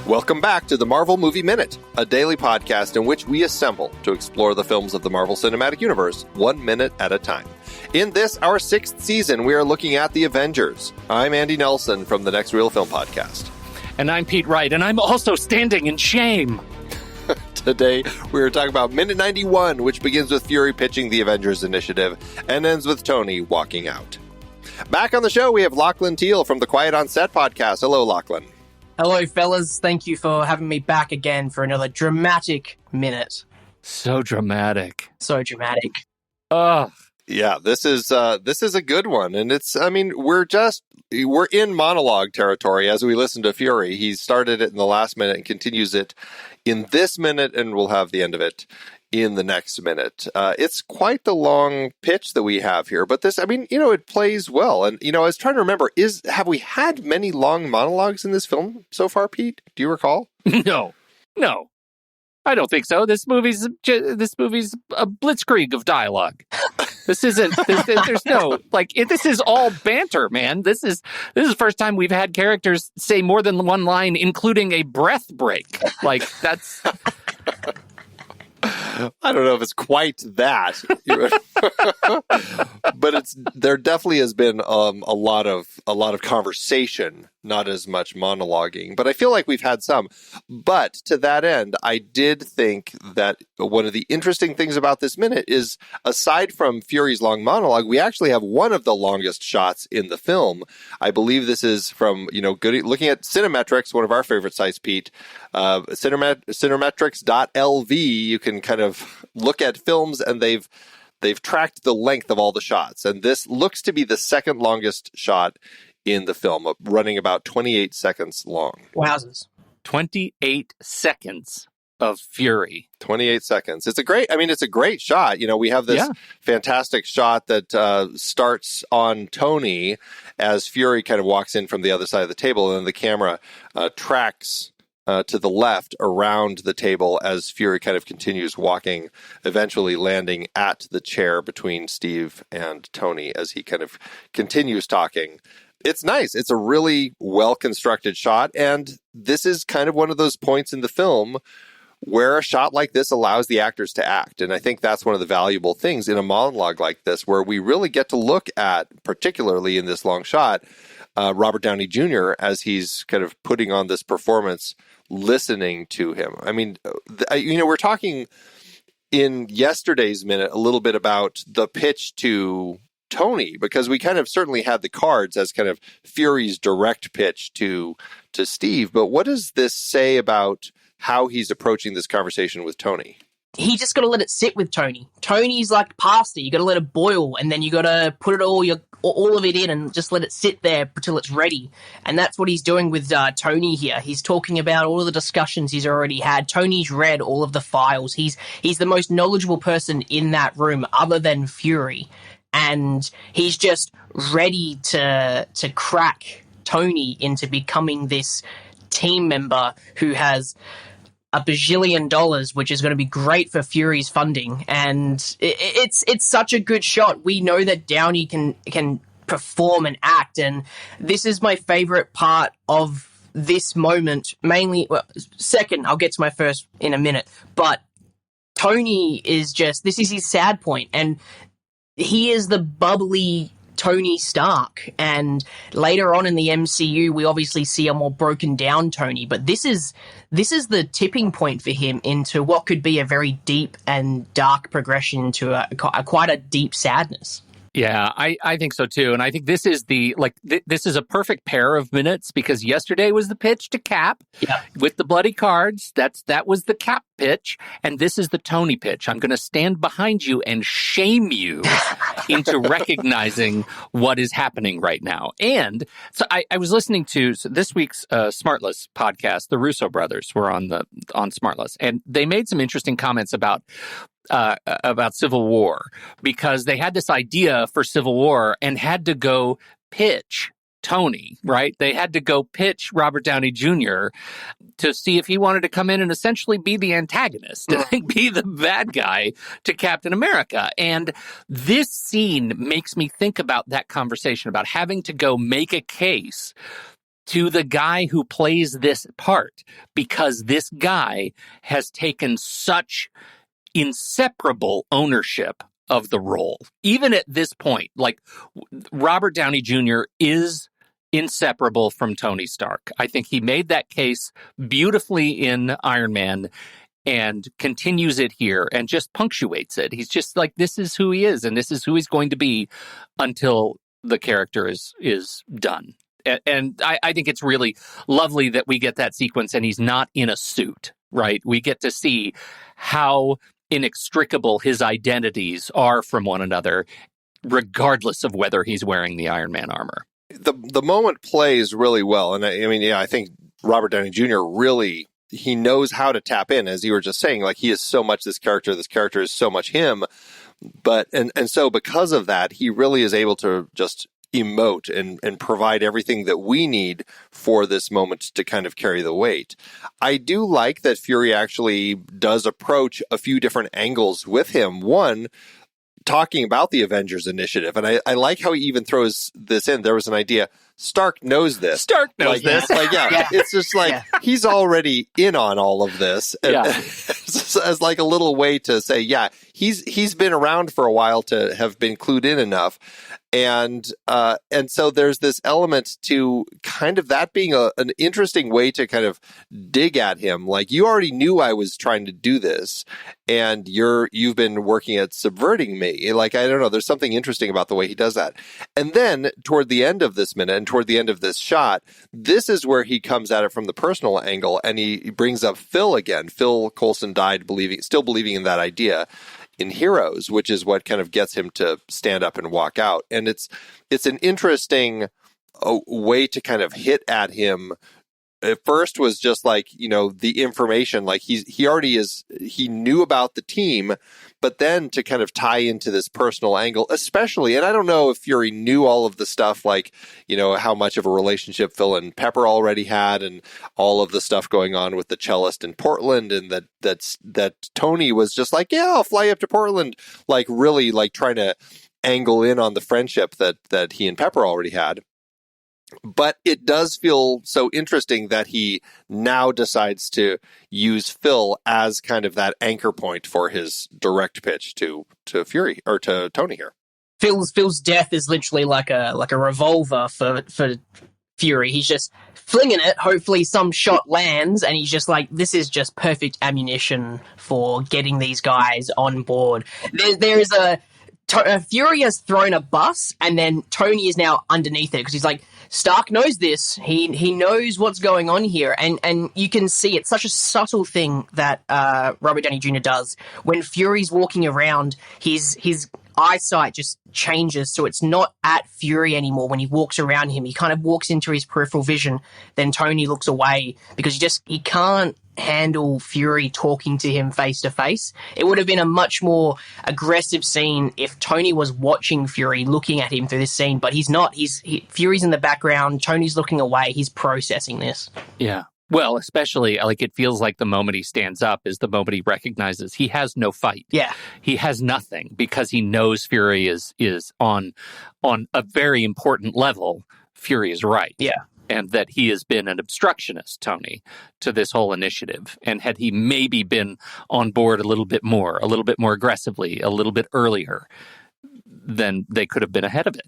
Welcome back to the Marvel Movie Minute, a daily podcast in which we assemble to explore the films of the Marvel Cinematic Universe 1 minute at a time. In this, our 6th season, we are looking at the Avengers. I'm Andy Nelson from the Next Reel Film Podcast. And I'm Pete Wright, and I'm also standing in shame. Today, we are talking about Minute 91, which begins with Fury pitching the Avengers Initiative and ends with Tony walking out. Back on the show, we have Lachlan Thiele from the Quiet on Set podcast. Hello, Lachlan. Hello, fellas. Thank you for having me back again for another dramatic minute. So dramatic. So dramatic. Ugh. Yeah, this is a good one. And we're in monologue territory as we listen to Fury. He started it in the last minute and continues it in this minute, and we'll have the end of it in the next minute. It's quite the long pitch that we have here, but this, it plays well. And, I was trying to remember, have we had many long monologues in this film so far, Pete? Do you recall? No, I don't think so. This movie's a blitzkrieg of dialogue. This isn't, there's no, this is all banter, man. This is the first time we've had characters say more than one line, including a breath break. That's... I don't know if it's quite that, but there definitely has been a lot of conversation, not as much monologuing. But I feel like we've had some. But to that end, I did think that one of the interesting things about this minute is, aside from Fury's long monologue, we actually have one of the longest shots in the film. I believe this is from looking at Cinemetrics, one of our favorite sites, Pete. Cinemetrics.lv. You can kind of look at films, and they've tracked the length of all the shots, and this looks to be the second longest shot in the film, running about 28 seconds long. Wowzers. 28 seconds of Fury. 28 seconds. It's a great shot. We have this fantastic shot that starts on Tony as Fury kind of walks in from the other side of the table, and then the camera tracks to the left around the table as Fury kind of continues walking, eventually landing at the chair between Steve and Tony as he kind of continues talking. It's nice. It's a really well-constructed shot, and this is kind of one of those points in the film where a shot like this allows the actors to act. And I think that's one of the valuable things in a monologue like this, where we really get to look at, particularly in this long shot, Robert Downey Jr. as he's kind of putting on this performance, listening to him. We're talking in yesterday's minute a little bit about the pitch to Tony, because we kind of certainly had the cards as kind of Fury's direct pitch to Steve. But what does this say about how he's approaching this conversation with Tony? He just got to let it sit with Tony. Tony's like pasta. You got to let it boil, and then you got to put it all of it in and just let it sit there until it's ready. And that's what he's doing with Tony here. He's talking about all of the discussions he's already had. Tony's read all of the files. He's the most knowledgeable person in that room other than Fury. And he's just ready to crack Tony into becoming this team member who has $1 bajillion, which is going to be great for Fury's funding. And it's such a good shot. We know that Downey can perform and act, and this is my favorite part of this moment. Mainly, second, I'll get to my first in a minute, but Tony is this is his sad point, and he is the bubbly Tony Stark. And later on in the MCU, we obviously see a more broken down Tony, but this is the tipping point for him into what could be a very deep and dark progression into quite a deep sadness. Yeah, I think so too. And I think this is this is a perfect pair of minutes, because yesterday was the pitch to Cap with the bloody cards. That was the Cap pitch. And this is the Tony pitch. I'm going to stand behind you and shame you into recognizing what is happening right now. And so I was listening to this week's Smartless podcast. The Russo brothers were on Smartless, and they made some interesting comments about Civil War, because they had this idea for Civil War and had to go pitch Tony, right? They had to go pitch Robert Downey Jr. to see if he wanted to come in and essentially be the antagonist, and be the bad guy to Captain America. And this scene makes me think about that conversation, about having to go make a case to the guy who plays this part, because this guy has taken such inseparable ownership of the role. Even at this point, like, Robert Downey Jr. is inseparable from Tony Stark. I think he made that case beautifully in Iron Man and continues it here and just punctuates it. He's just like, this is who he is and this is who he's going to be until the character is done. And I think it's really lovely that we get that sequence and he's not in a suit, right? We get to see how inextricable his identities are from one another, regardless of whether he's wearing the Iron Man armor. The moment plays really well. And I think Robert Downey Jr. really, he knows how to tap in, as you were just saying. Like, he is so much this character is so much him. But, and so because of that, he really is able to just emote and provide everything that we need for this moment to kind of carry the weight. I do like that Fury actually does approach a few different angles with him. One, talking about the Avengers initiative. And I like how he even throws this in. There was an idea. Stark knows this. Stark knows this. It's just like, he's already in on all of this. And, as like a little way to say, he's been around for a while to have been clued in enough. And so there's this element to kind of that being an interesting way to kind of dig at him. Like, you already knew I was trying to do this, and you've been working at subverting me. Like, I don't know, there's something interesting about the way he does that. And then toward the end of this minute and toward the end of this shot, this is where he comes at it from the personal angle, and he brings up Phil again. Phil Coulson died still believing in that idea in Heroes, which is what kind of gets him to stand up and walk out. And it's an interesting way to kind of hit at him. At first was just like, the information, like he knew about the team, but then to kind of tie into this personal angle, especially, and I don't know if Fury knew all of the stuff, like, how much of a relationship Phil and Pepper already had, and all of the stuff going on with the cellist in Portland, and that Tony was just like, I'll fly up to Portland, like really like trying to angle in on the friendship that he and Pepper already had. But it does feel so interesting that he now decides to use Phil as kind of that anchor point for his direct pitch to Fury, or to Tony here. Phil's death is literally like a revolver for Fury. He's just flinging it. Hopefully some shot lands, and he's just like, this is just perfect ammunition for getting these guys on board. There is Fury has thrown a bus, and then Tony is now underneath it, because he's like, Stark knows this. He knows what's going on here, and you can see it's such a subtle thing that Robert Downey Jr. does. When Fury's walking around, his eyesight just changes, so it's not at Fury anymore. When he walks around him, he kind of walks into his peripheral vision. Then Tony looks away because he can't handle Fury talking to him face to face. It would have been a much more aggressive scene if Tony was watching Fury, looking at him through this scene, but he's not. Fury's in the background, Tony's looking away, he's processing this. Yeah. Well, especially, like, it feels like the moment he stands up is the moment he recognizes he has no fight. Yeah. He has nothing, because he knows Fury is on a very important level. Fury is right. Yeah. And that he has been an obstructionist, Tony, to this whole initiative. And had he maybe been on board a little bit more aggressively, a little bit earlier, then they could have been ahead of it.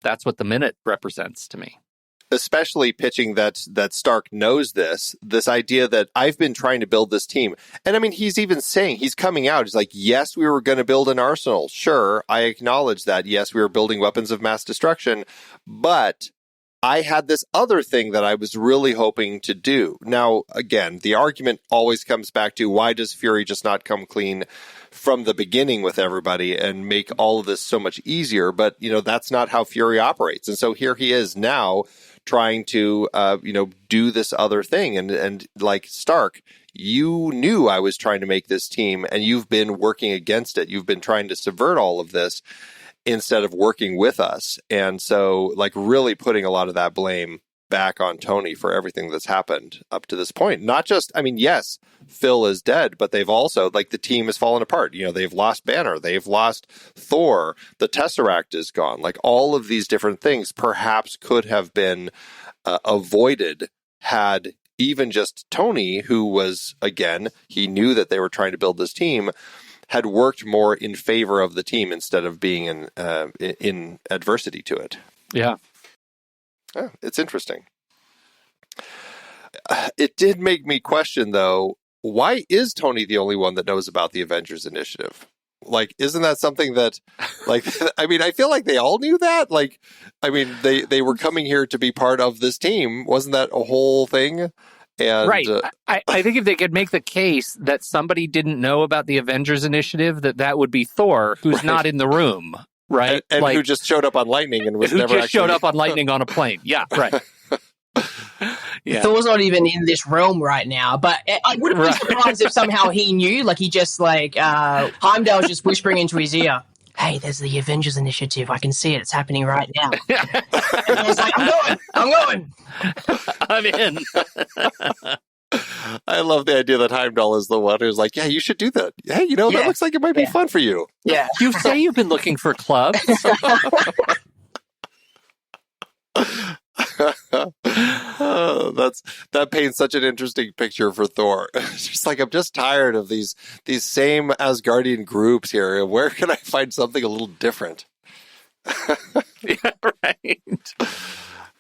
That's what the minute represents to me. Especially pitching that Stark knows this idea that I've been trying to build this team. And I mean, he's even saying, he's coming out, he's like, yes, we were going to build an arsenal. Sure, I acknowledge that. Yes, we were building weapons of mass destruction, but I had this other thing that I was really hoping to do. Now, again, the argument always comes back to, why does Fury just not come clean from the beginning with everybody and make all of this so much easier? But, that's not how Fury operates. And so here he is now trying to, do this other thing. And like, Stark, you knew I was trying to make this team, and you've been working against it. You've been trying to subvert all of this instead of working with us. And so, like, really putting a lot of that blame back on Tony for everything that's happened up to this point. Not just, I mean, yes, Phil is dead, but they've also, like, the team has fallen apart. You know, they've lost Banner, they've lost Thor, the Tesseract is gone. Like, all of these different things perhaps could have been avoided had even just Tony, who was, again, he knew that they were trying to build this team, had worked more in favor of the team instead of being in adversity to it. Yeah. Oh, it's interesting. It did make me question, though, why is Tony the only one that knows about the Avengers initiative? Like, isn't that something that, like, I mean, I feel like they all knew that. Like, I mean, they were coming here to be part of this team. Wasn't that a whole thing? And, right. I think if they could make the case that somebody didn't know about the Avengers initiative, that would be Thor, who's not in the room, right? And like, who just showed up on Lightning and was never actually... showed up on Lightning on a plane. Yeah, right. Yeah. Thor's not even in this realm right now, but I wouldn't be surprised if somehow he knew, like he just Heimdall's just whispering into his ear, "Hey, there's the Avengers initiative. I can see it. It's happening right now." And I was like, I'm going. I'm in. I love the idea that Heimdall is the one who's like, yeah, you should do that. Hey, you know, that looks like it might be fun for you. Yeah. You say you've been looking for clubs. That paints such an interesting picture for Thor. It's just like, I'm just tired of these same Asgardian groups here. Where can I find something a little different? Yeah, right.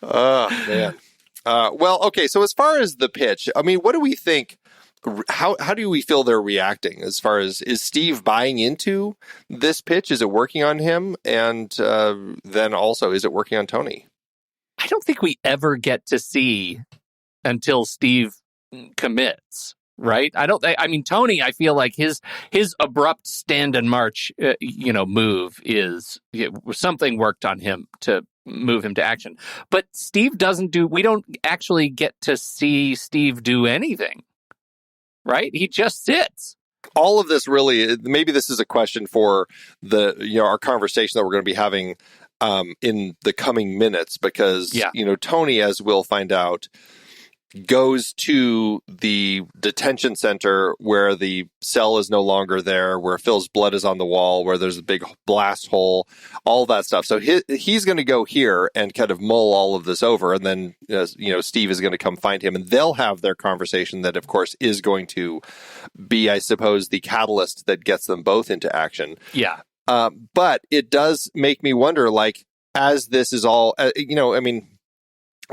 Oh, man. Well, okay. So as far as the pitch, I mean, what do we think? How do we feel they're reacting? As far as, is Steve buying into this pitch? Is it working on him? And then also, is it working on Tony? I don't think we ever get to see until Steve commits, right? I mean, Tony, I feel like his abrupt stand and march, move is something worked on him to move him to action. But Steve we don't actually get to see Steve do anything, right? He just sits. All of this really, maybe this is a question for our conversation that we're going to be having in the coming minutes, because, Tony, as we'll find out, goes to the detention center where the cell is no longer there, where Phil's blood is on the wall, where there's a big blast hole, all that stuff. So he's going to go here and kind of mull all of this over. And then, Steve is going to come find him, and they'll have their conversation that, of course, is going to be, I suppose, the catalyst that gets them both into action. Yeah. But it does make me wonder, like, as this is all, I mean,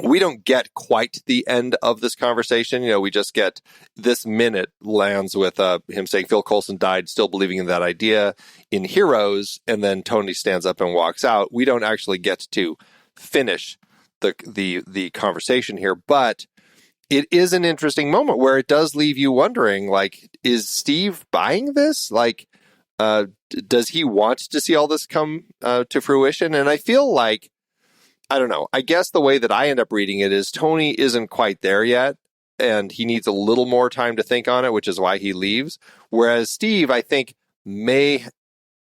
we don't get quite the end of this conversation. We just get this minute lands with him saying Phil Coulson died, still believing in that idea in Heroes, and then Tony stands up and walks out. We don't actually get to finish the conversation here, but it is an interesting moment where it does leave you wondering, like, is Steve buying this? Like, does he want to see all this come to fruition? And I feel like, I don't know, I guess the way that I end up reading it is Tony isn't quite there yet, and he needs a little more time to think on it, which is why he leaves. Whereas Steve, I think, may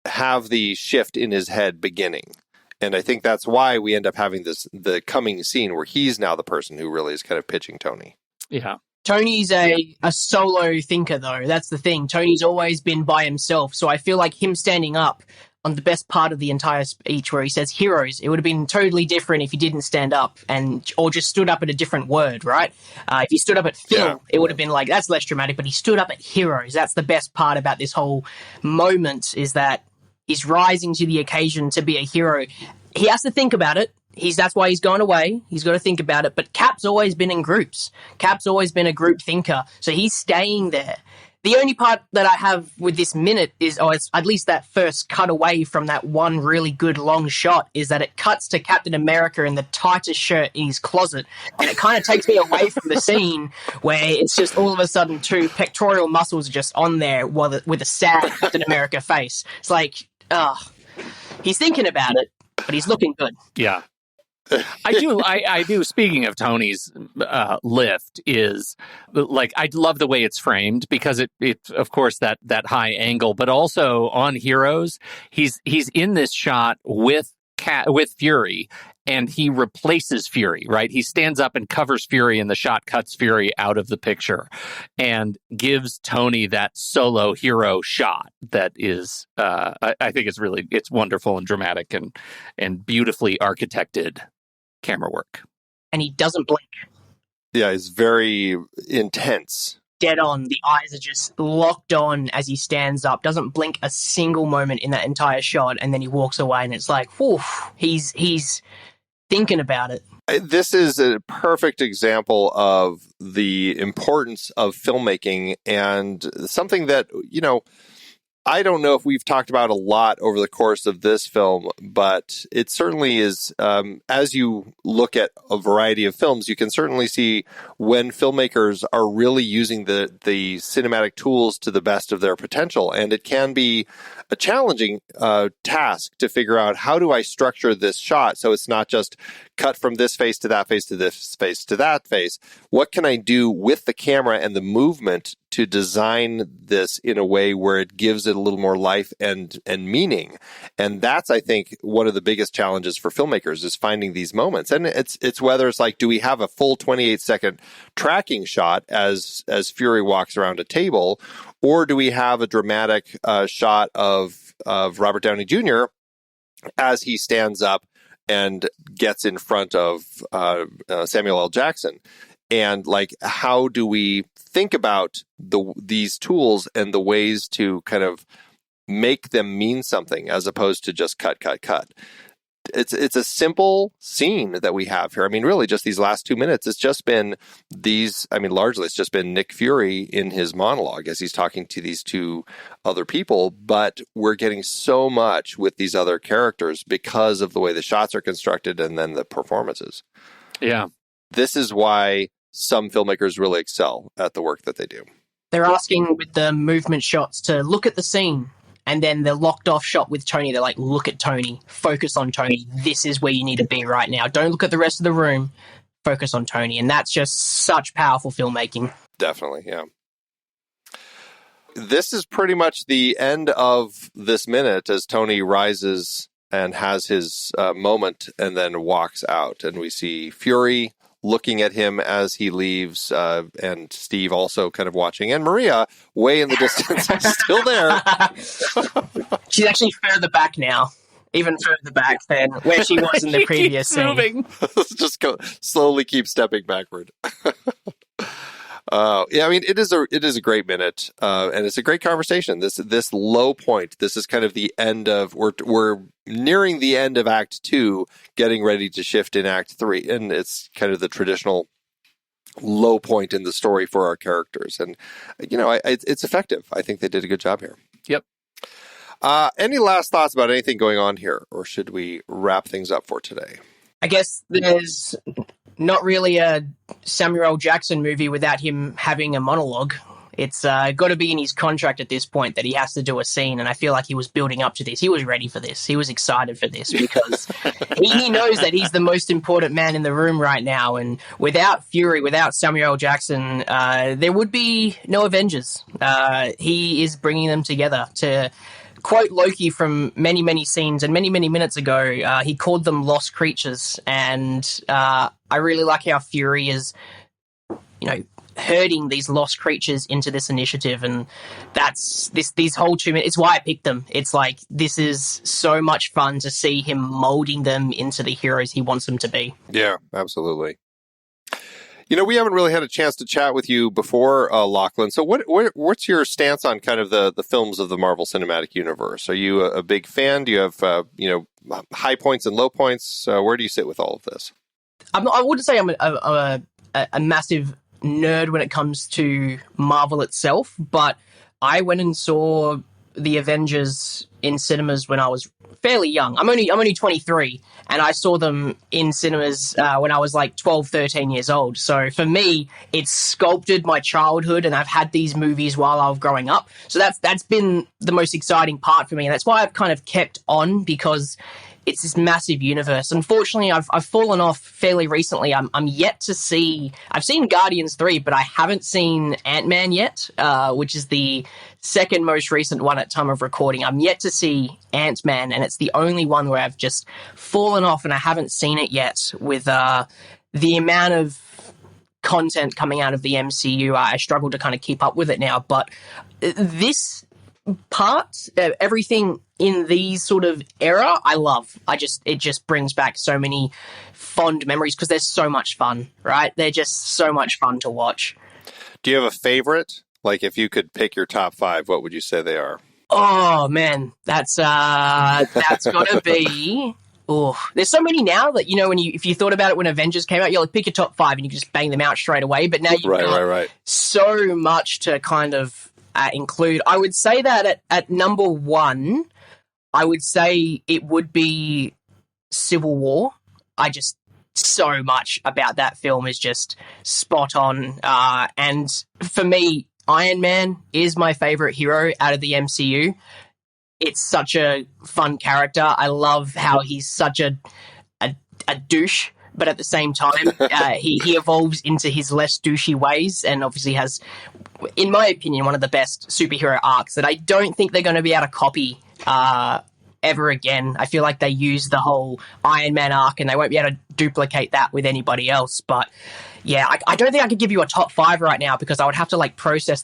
have the shift in his head beginning. And I think that's why we end up having the coming scene where he's now the person who really is kind of pitching Tony. Yeah. Tony's a solo thinker, though. That's the thing. Tony's always been by himself. So I feel like him standing up on the best part of the entire speech where he says heroes, it would have been totally different if he didn't stand up or just stood up at a different word, right? If he stood up at Phil, it would have been like, that's less dramatic, but he stood up at heroes. That's the best part about this whole moment, is that he's rising to the occasion to be a hero. He has to think about it. That's why he's going away. He's got to think about it. But Cap's always been in groups. Cap's always been a group thinker. So he's staying there. The only part that I have with this minute is, it's at least that first cut away from that one really good long shot, is that it cuts to Captain America in the tightest shirt in his closet. And it kind of takes me away from the scene where it's just all of a sudden two pectoral muscles are just on there with a sad Captain America face. It's like, he's thinking about it, but he's looking good. Yeah. I do. Speaking of Tony's lift, is like, I love the way it's framed, because it of course that high angle, but also on Heroes, he's in this shot with Fury, and he replaces Fury, right? He stands up and covers Fury, and the shot cuts Fury out of the picture and gives Tony that solo hero shot that is, I think it's wonderful and dramatic and beautifully architected camera work. And he doesn't blink. Yeah, it's very intense. Dead on. The eyes are just locked on as he stands up, doesn't blink a single moment in that entire shot, and then he walks away, and it's like, whew, he's thinking about it. This is a perfect example of the importance of filmmaking, and something that, I don't know if we've talked about a lot over the course of this film, but it certainly is, as you look at a variety of films, you can certainly see when filmmakers are really using the cinematic tools to the best of their potential. And it can be a challenging task to figure out, how do I structure this shot so it's not just cut from this face to that face to this face to that face? What can I do with the camera and the movement to design this in a way where it gives it a little more life and meaning? And that's, I think, one of the biggest challenges for filmmakers, is finding these moments. And it's whether it's like, do we have a full 28-second tracking shot as Fury walks around a table, or do we have a dramatic shot of Robert Downey Jr. as he stands up and gets in front of Samuel L. Jackson? And like, how do we think about these tools and the ways to kind of make them mean something, as opposed to just cut, cut, cut? It's a simple scene that we have here. I mean, really, just these last 2 minutes, it's just been largely it's just been Nick Fury in his monologue as he's talking to these two other people. But we're getting so much with these other characters because of the way the shots are constructed and then the performances. Yeah. This is why some filmmakers really excel at the work that they do. They're asking with the movement shots to look at the scene, and then the locked off shot with Tony, they're like, look at Tony, focus on Tony. This is where you need to be right now. Don't look at the rest of the room, focus on Tony. And that's just such powerful filmmaking. Definitely, yeah. This is pretty much the end of this minute as Tony rises and has his moment and then walks out. And we see Fury looking at him as he leaves, and Steve also kind of watching, and Maria way in the distance still there. She's actually further back now, even further back than where she was in the previous scene. Just slowly keep stepping backward. Yeah, I mean, it is a great minute, and it's a great conversation. This low point. This is kind of the end of we're nearing the end of Act 2, getting ready to shift in Act 3, and it's kind of the traditional low point in the story for our characters. And it's effective. I think they did a good job here. Yep. Any last thoughts about anything going on here, or should we wrap things up for today? I guess there's not really a Samuel L. Jackson movie without him having a monologue. It's got to be in his contract at this point that he has to do a scene, and I feel like he was building up to this. He was ready for this. He was excited for this because he knows that he's the most important man in the room right now, and without Fury, without Samuel L. Jackson, there would be no Avengers. He is bringing them together. To quote Loki from many, many scenes and many, many minutes ago, he called them lost creatures, and I really like how Fury is, herding these lost creatures into this initiative, and that's these whole 2 minutes. It's why I picked them. It's like, this is so much fun to see him molding them into the heroes he wants them to be. Yeah, absolutely. We haven't really had a chance to chat with you before, Lachlan. So what's your stance on kind of the films of the Marvel Cinematic Universe? Are you a big fan? Do you have, high points and low points? Where do you sit with all of this? I wouldn't say I'm a massive nerd when it comes to Marvel itself, but I went and saw the Avengers in cinemas when I was fairly young. I'm only 23, and I saw them in cinemas when I was like 12, 13 years old. So for me, it's sculpted my childhood, and I've had these movies while I was growing up. So that's been the most exciting part for me, and that's why I've kind of kept on, because it's this massive universe. Unfortunately, I've fallen off fairly recently. I'm yet to see. I've seen Guardians 3, but I haven't seen Ant-Man yet, which is the second most recent one at time of recording. I'm yet to see Ant-Man, and it's the only one where I've just fallen off and I haven't seen it yet. With the amount of content coming out of the MCU, I struggle to kind of keep up with it now. But this part, everything in these sort of era, I love. It just brings back so many fond memories because they're so much fun, right? They're just so much fun to watch. Do you have a favorite? Like, if you could pick your top 5, what would you say they are? Oh man, that's gotta be. Oh, there's so many now that, if you thought about it when Avengers came out, you're like, pick your top 5 and you can just bang them out straight away. But now you've got so much to kind of include. I would say that at number 1, I would say it would be Civil War. So much about that film is just spot on. And for me, Iron Man is my favorite hero out of the MCU. It's such a fun character. I love how he's such a douche, but at the same time, he evolves into his less douchey ways and obviously has, in my opinion, one of the best superhero arcs that I don't think they're going to be able to copy ever again. I feel like they used the whole Iron Man arc and they won't be able to duplicate that with anybody else. But yeah, I don't think I could give you a top 5 right now because I would have to process.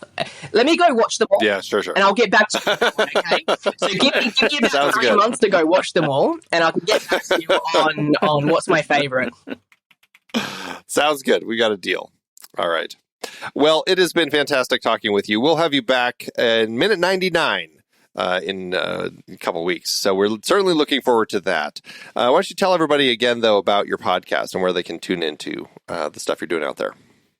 Let me go watch them all. Yeah, sure. And I'll get back to you. Okay, so give me about 3 months to go watch them all, and I can get back to you on what's my favorite. Sounds good. We got a deal. All right. Well, it has been fantastic talking with you. We'll have you back in minute 99. In a couple of weeks. So we're certainly looking forward to that. Why don't you tell everybody again, though, about your podcast and where they can tune into the stuff you're doing out there?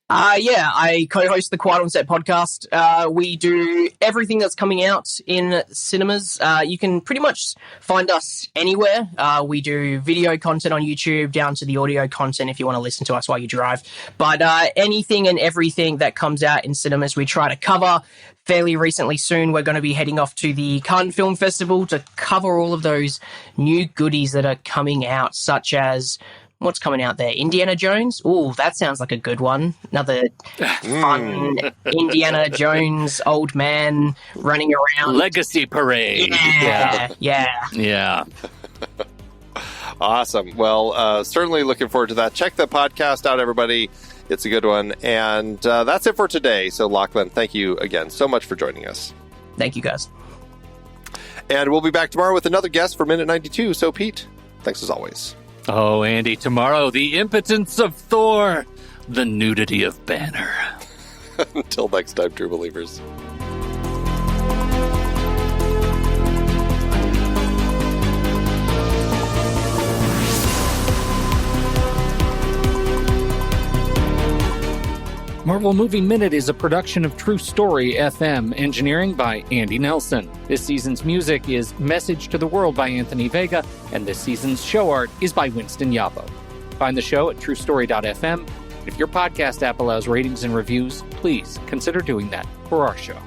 I co-host the Quiet on Set podcast. We do everything that's coming out in cinemas. You can pretty much find us anywhere. We do video content on YouTube down to the audio content if you want to listen to us while you drive. But anything and everything that comes out in cinemas, we try to cover. Fairly recently soon, we're going to be heading off to the Cannes Film Festival to cover all of those new goodies that are coming out, such as... What's coming out there? Indiana Jones? Oh, that sounds like a good one. Another fun Indiana Jones old man running around. Legacy Parade. Yeah. Awesome. Well, certainly looking forward to that. Check the podcast out, everybody. It's a good one. And that's it for today. So, Lachlan, thank you again so much for joining us. Thank you, guys. And we'll be back tomorrow with another guest for Minute 92. So, Pete, thanks as always. Oh, Andy, tomorrow, the impotence of Thor, the nudity of Banner. Until next time, true believers. Marvel Movie Minute is a production of True Story FM, engineering by Andy Nelson. This season's music is Message to the World by Anthony Vega, and this season's show art is by Winston Yabo. Find the show at truestory.fm. If your podcast app allows ratings and reviews, please consider doing that for our show.